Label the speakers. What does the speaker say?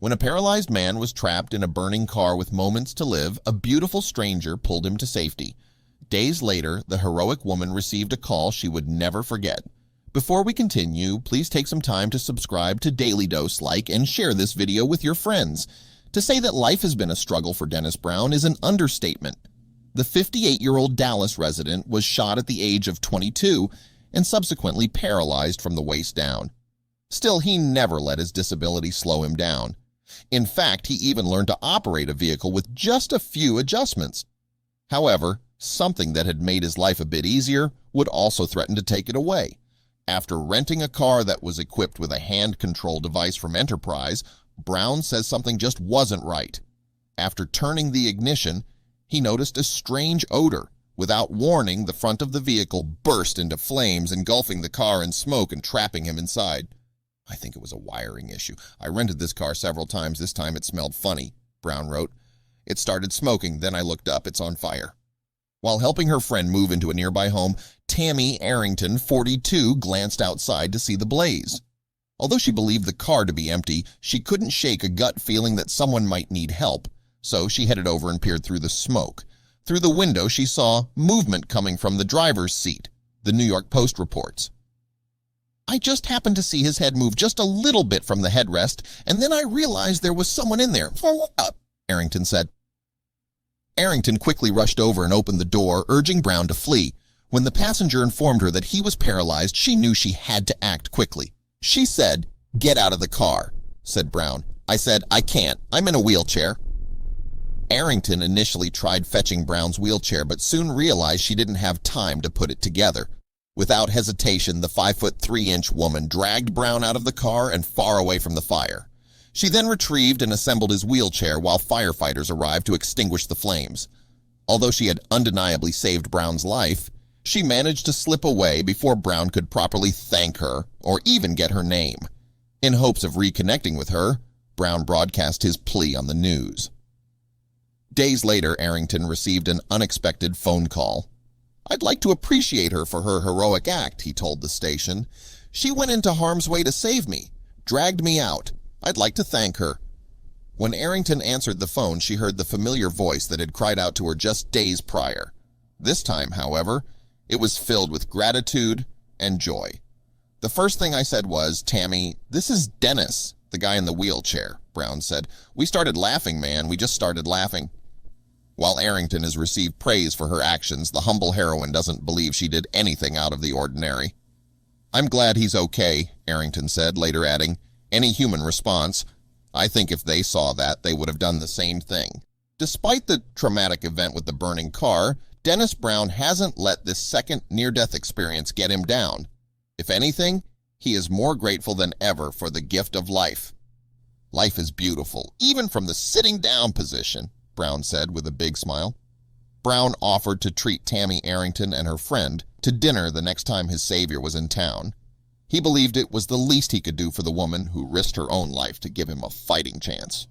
Speaker 1: When a paralyzed man was trapped in a burning car with moments to live, a beautiful stranger pulled him to safety. Days later, the heroic woman received a call she would never forget. Before we continue, please take some time to subscribe to Dailydose, like, and share this video with your friends. To say that life has been a struggle for Dennis Brown is an understatement. The 58-year-old Dallas resident was shot at the age of 22 and subsequently paralyzed from the waist down. Still, he never let his disability slow him down. In fact, he even learned to operate a vehicle with just a few adjustments. However, something that had made his life a bit easier would also threaten to take it away. After renting a car that was equipped with a hand control device from Enterprise, Brown says something just wasn't right. After turning the ignition, he noticed a strange odor. Without warning, the front of the vehicle burst into flames, engulfing the car in smoke and trapping him inside. "I think it was a wiring issue. I rented this car several times. This time it smelled funny," Brown wrote. "It started smoking, then I looked up. It's on fire." While helping her friend move into a nearby home, Tammy Arrington, 42, glanced outside to see the blaze. Although she believed the car to be empty, she couldn't shake a gut feeling that someone might need help, so she headed over and peered through the smoke. Through the window, she saw movement coming from the driver's seat, the New York Post reports. "I just happened to see his head move just a little bit from the headrest, and then I realized there was someone in there," Arrington said. Arrington quickly rushed over and opened the door, urging Brown to flee. When the passenger informed her that he was paralyzed, she knew she had to act quickly. "She said, 'Get out of the car,'" said Brown. "I said, 'I can't. I'm in a wheelchair.'" Arrington initially tried fetching Brown's wheelchair, but soon realized she didn't have time to put it together. Without hesitation, the 5'3" woman dragged Brown out of the car and far away from the fire. She then retrieved and assembled his wheelchair while firefighters arrived to extinguish the flames. Although she had undeniably saved Brown's life, she managed to slip away before Brown could properly thank her or even get her name. In hopes of reconnecting with her, Brown broadcast his plea on the news. Days later, Arrington received an unexpected phone call. "I'd like to appreciate her for her heroic act," he told the station. "She went into harm's way to save me, dragged me out. I'd like to thank her." When Arrington answered the phone, she heard the familiar voice that had cried out to her just days prior. This time, however, it was filled with gratitude and joy. "The first thing I said was, 'Tammy, this is Dennis, the guy in the wheelchair,'" Brown said. "We started laughing, man. We just started laughing." While Arrington has received praise for her actions, the humble heroine doesn't believe she did anything out of the ordinary. "I'm glad he's okay," Arrington said, later adding, "Any human response, I think if they saw that, they would have done the same thing." Despite the traumatic event with the burning car, Dennis Brown hasn't let this second near-death experience get him down. If anything, he is more grateful than ever for the gift of life. "Life is beautiful, even from the sitting down position," Brown said with a big smile. Brown offered to treat Tammy Arrington and her friend to dinner the next time his savior was in town. He believed it was the least he could do for the woman who risked her own life to give him a fighting chance.